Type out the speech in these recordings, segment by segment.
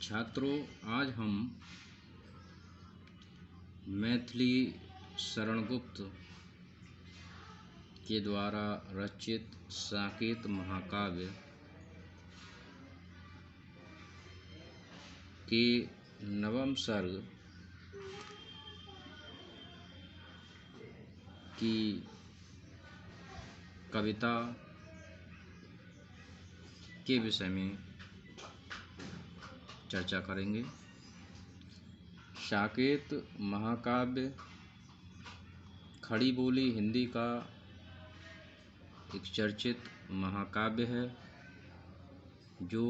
छात्रों, आज हम मैथिली शरणगुप्त के द्वारा रचित साकेत महाकाव्य के नवम सर्ग की कविता के विषय में चर्चा करेंगे। साकेत महाकाव्य खड़ी बोली हिंदी का एक चर्चित महाकाव्य है जो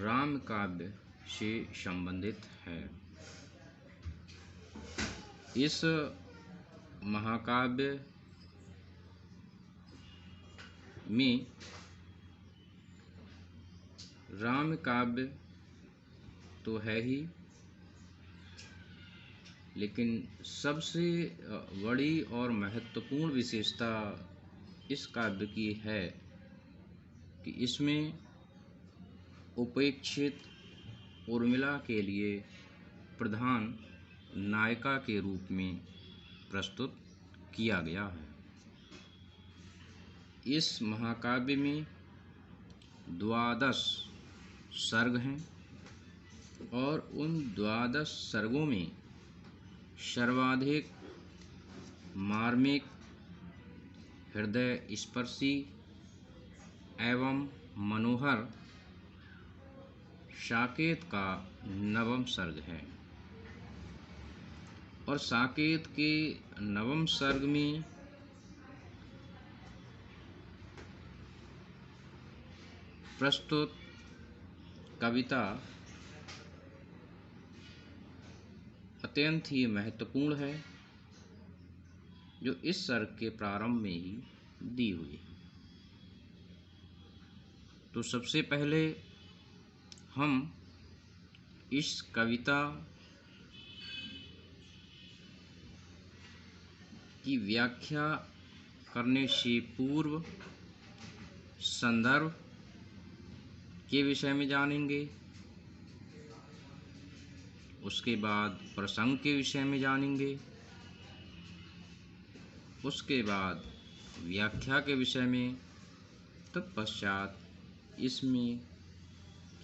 राम काव्य से संबंधित है। इस महाकाव्य में राम काव्य तो है ही, लेकिन सबसे बड़ी और महत्वपूर्ण विशेषता इस काव्य की है कि इसमें उपेक्षित उर्मिला के लिए प्रधान नायिका के रूप में प्रस्तुत किया गया है। इस महाकाव्य में 12 सर्ग हैं और उन 12 सर्गों में सर्वाधिक मार्मिक, हृदय स्पर्शी एवं मनोहर साकेत का नवम सर्ग है। और साकेत के नवम सर्ग में प्रस्तुत कविता अत्यंत ही महत्वपूर्ण है, जो इस सर्ग के प्रारंभ में ही दी हुई है। तो सबसे पहले हम इस कविता की व्याख्या करने से पूर्व संदर्भ के विषय में जानेंगे, उसके बाद प्रसंग के विषय में जानेंगे, उसके बाद व्याख्या के विषय में, तत्पश्चात इसमें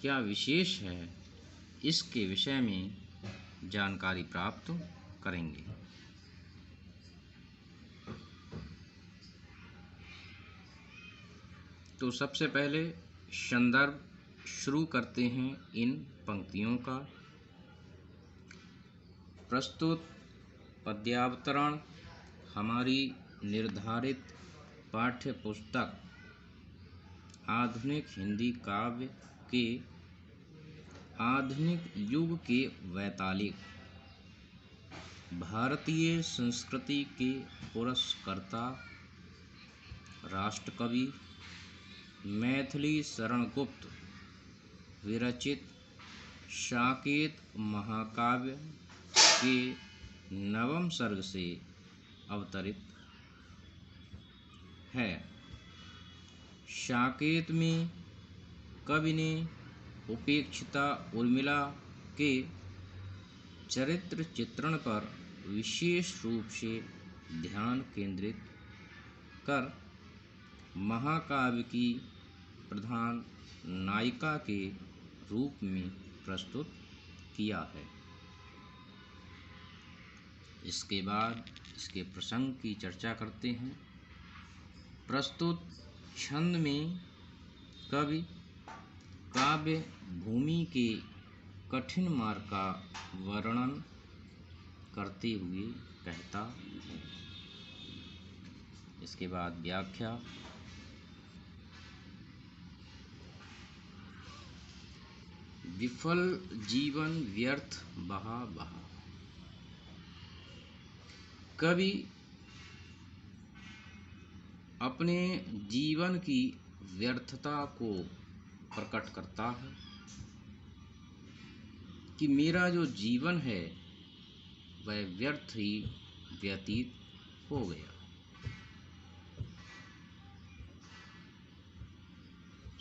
क्या विशेष है इसके विषय में जानकारी प्राप्त करेंगे। तो सबसे पहले संदर्भ शुरू करते हैं इन पंक्तियों का। प्रस्तुत पद्यावतरण हमारी निर्धारित पाठ्य पुस्तक आधुनिक हिंदी काव्य के आधुनिक युग के वैतालिक, भारतीय संस्कृति के पुरस्कर्ता, राष्ट्रकवि मैथिली शरणगुप्त विरचित साकेत महाकाव्य के नवम सर्ग से अवतरित है। साकेत में कवि ने उपेक्षिता उर्मिला के चरित्र चित्रण पर विशेष रूप से ध्यान केंद्रित कर महाकाव्य की प्रधान नायिका के रूप में प्रस्तुत किया है। इसके बाद इसके प्रसंग की चर्चा करते हैं। प्रस्तुत छंद में कवि काव्य भूमि के कठिन मार्ग का वर्णन करते हुए कहता है। इसके बाद व्याख्या। विफल जीवन व्यर्थ बहा बहा। कवि अपने जीवन की व्यर्थता को प्रकट करता है कि मेरा जो जीवन है वह व्यर्थ ही व्यतीत हो गया।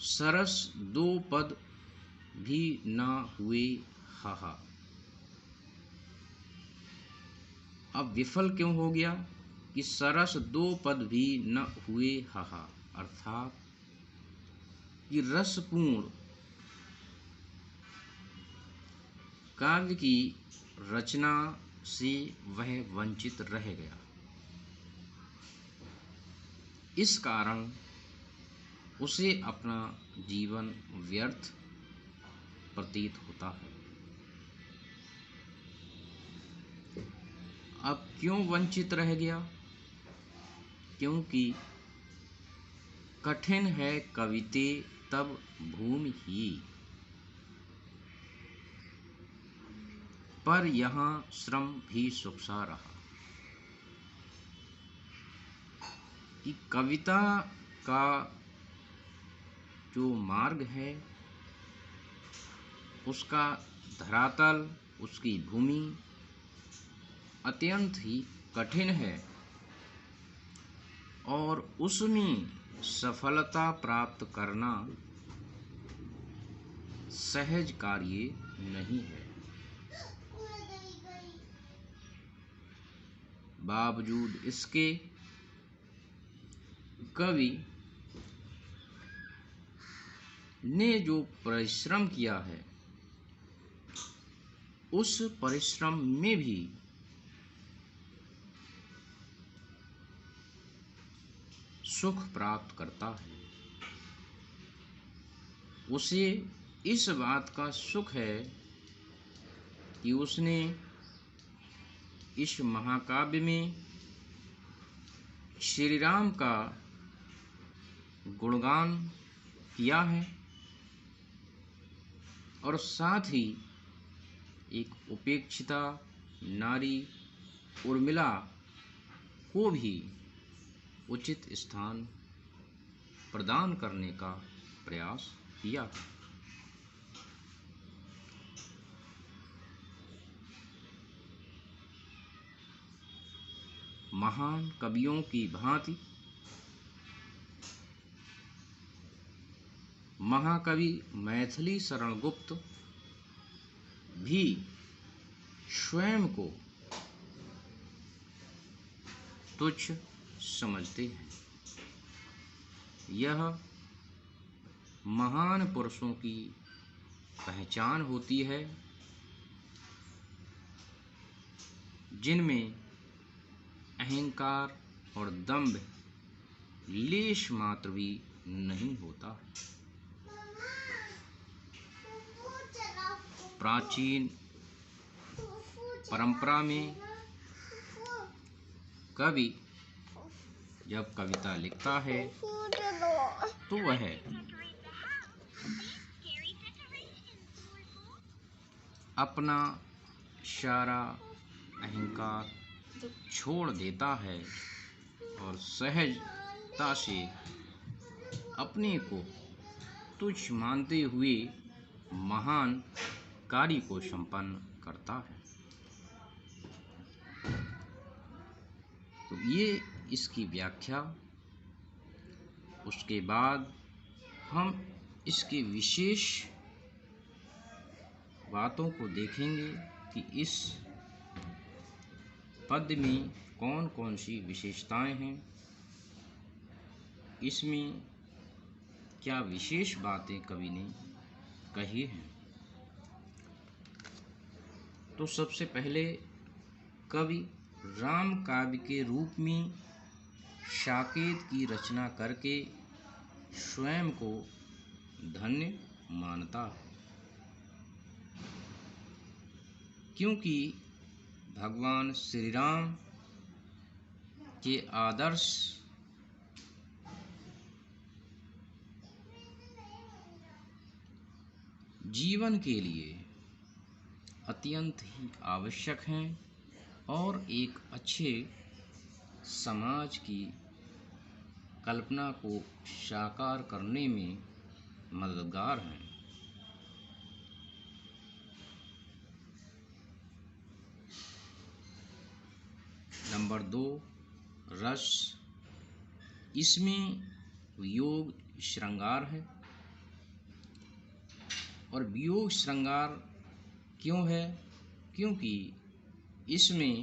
सरस दो पद भी न हुए हाहा। अब विफल क्यों हो गया कि सरस 2 पद भी न हुए हाहा, अर्थात कि रसपूर्ण काव्य की रचना से वह वंचित रह गया। इस कारण उसे अपना जीवन व्यर्थ प्रतीत होता है। अब क्यों वंचित रह गया? क्योंकि कठिन है कविते तब भूमि ही, पर यहाँ श्रम भी सुखसा रहा। कि कविता का जो मार्ग है, उसका धरातल, उसकी भूमि अत्यंत ही कठिन है और उसमें सफलता प्राप्त करना सहज कार्य नहीं है। बावजूद इसके कवि ने जो परिश्रम किया है, उस परिश्रम में भी सुख प्राप्त करता है। उसे इस बात का सुख है कि उसने इस महाकाव्य में श्री राम का गुणगान किया है और साथ ही एक उपेक्षिता नारी उर्मिला को भी उचित स्थान प्रदान करने का प्रयास किया। महान कवियों की भांति महाकवि मैथिली शरण गुप्त भी स्वयं को तुच्छ समझते हैं। यह महान पुरुषों की पहचान होती है, जिनमें अहंकार और दंभ लेश मात्र भी नहीं होता। प्राचीन परंपरा में कवि जब कविता लिखता है तो वह अपना सारा अहंकार छोड़ देता है और सहजता से अपने को तुच्छ मानते हुए महान कार्य को संपन्न करता है। तो ये इसकी व्याख्या। उसके बाद हम इसके विशेष बातों को देखेंगे कि इस पद्य में कौन कौन सी विशेषताएं हैं, इसमें क्या विशेष बातें कवि ने कही हैं। तो सबसे पहले कवि राम काव्य के रूप में साकेत की रचना करके स्वयं को धन्य मानता है, क्योंकि भगवान श्री राम के आदर्श जीवन के लिए अत्यंत ही आवश्यक हैं और एक अच्छे समाज की कल्पना को साकार करने में मददगार हैं। नंबर 2, रस। इसमें योग श्रृंगार है और वियोग श्रृंगार क्यों है? क्योंकि इसमें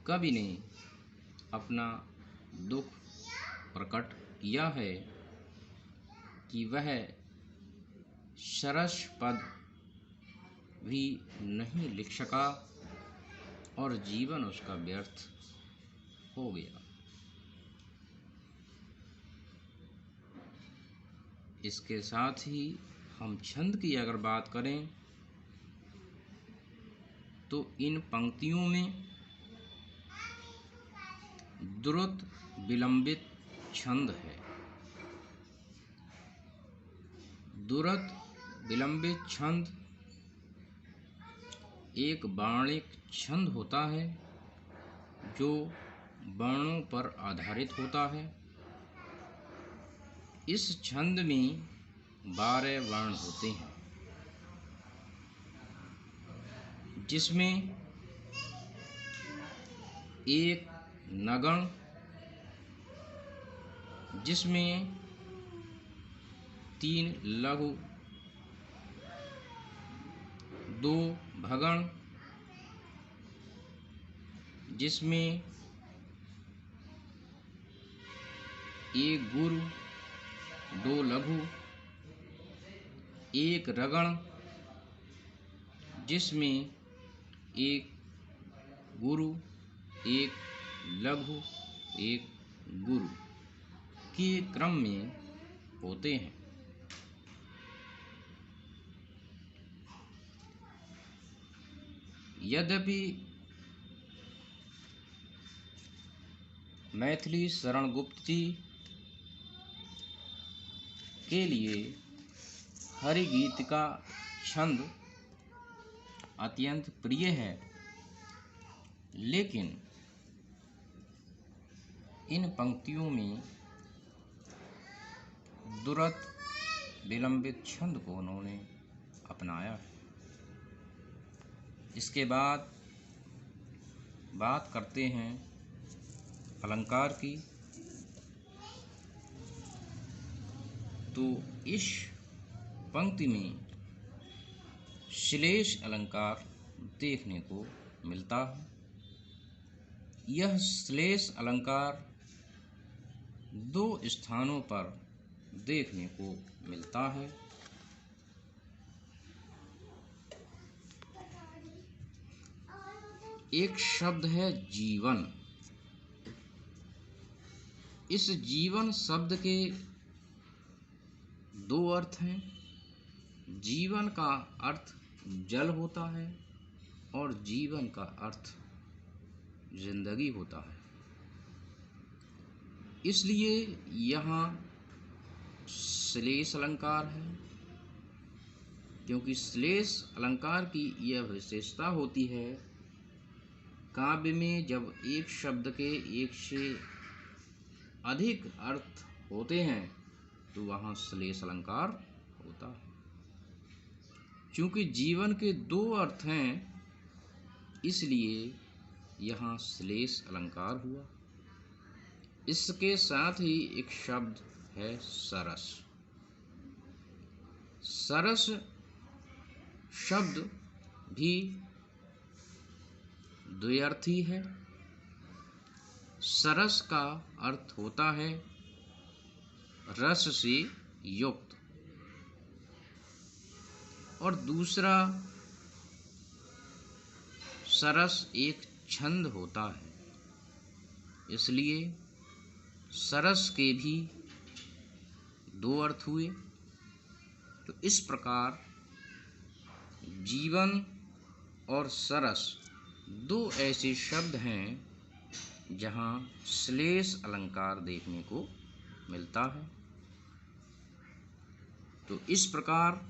कवि ने अपना दुख प्रकट किया है कि वह सरस पद भी नहीं लिख सका और जीवन उसका व्यर्थ हो गया। इसके साथ ही हम छंद की अगर बात करें तो इन पंक्तियों में द्रुत विलंबित छंद है। द्रुत विलंबित छंद एक वर्णिक छंद होता है जो वर्णों पर आधारित होता है। इस छंद में 12 वर्ण होते हैं, जिसमें एक नगण, जिसमें 3 लघु, 2 भगण, जिसमें 1 गुरु, 2 लघु, 1 रगण, जिसमें 1 गुरु, 1 लघु, 1 गुरु के क्रम में होते हैं। यद्यपि मैथिली शरण गुप्त जी के लिए हरिगीत का छंद अत्यंत प्रिय है, लेकिन इन पंक्तियों में द्रुत विलंबित छंद को उन्होंने अपनाया है। इसके बाद बात करते हैं अलंकार की। तो इस पंक्ति में श्लेष अलंकार देखने को मिलता है। यह श्लेष अलंकार 2 स्थानों पर देखने को मिलता है। एक शब्द है जीवन। इस जीवन शब्द के 2 अर्थ हैं। जीवन का अर्थ जल होता है और जीवन का अर्थ जिंदगी होता है। इसलिए यहाँ श्लेष अलंकार है, क्योंकि श्लेष अलंकार की यह विशेषता होती है, काव्य में जब एक शब्द के एक से अधिक अर्थ होते हैं तो वहाँ श्लेष अलंकार होता है। चूँकि जीवन के 2 अर्थ हैं, इसलिए यहाँ श्लेष अलंकार हुआ। इसके साथ ही एक शब्द है सरस। सरस शब्द भी द्व्यर्थी है। सरस का अर्थ होता है रस से युक्त, और दूसरा सरस एक छंद होता है, इसलिए सरस के भी 2 अर्थ हुए। तो इस प्रकार जीवन और सरस 2 ऐसे शब्द हैं जहाँ श्लेष अलंकार देखने को मिलता है। तो इस प्रकार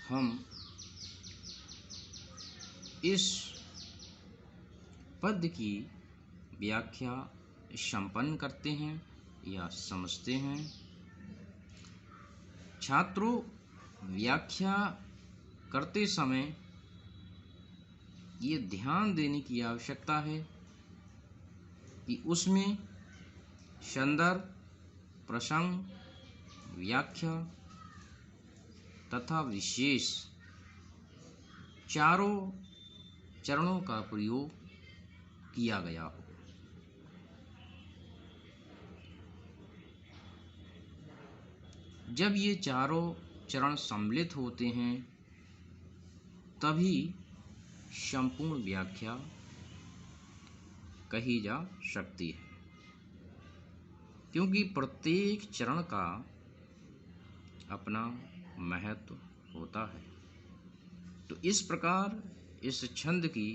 हम इस पद्य की व्याख्या संपन्न करते हैं या समझते हैं। छात्रों, व्याख्या करते समय ये ध्यान देने की आवश्यकता है कि उसमें संदर्भ, प्रसंग, व्याख्या तथा विशेष चारों चरणों का प्रयोग किया गया हो। जब ये चारों चरण सम्मिलित होते हैं तभी संपूर्ण व्याख्या कही जा सकती है, क्योंकि प्रत्येक चरण का अपना महत्व होता है। तो इस प्रकार इस छंद की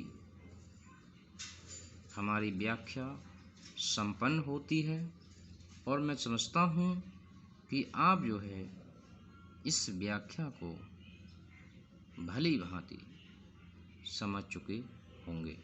हमारी व्याख्या संपन्न होती है और मैं समझता हूँ कि आप जो है इस व्याख्या को भली भांति समझ चुके होंगे।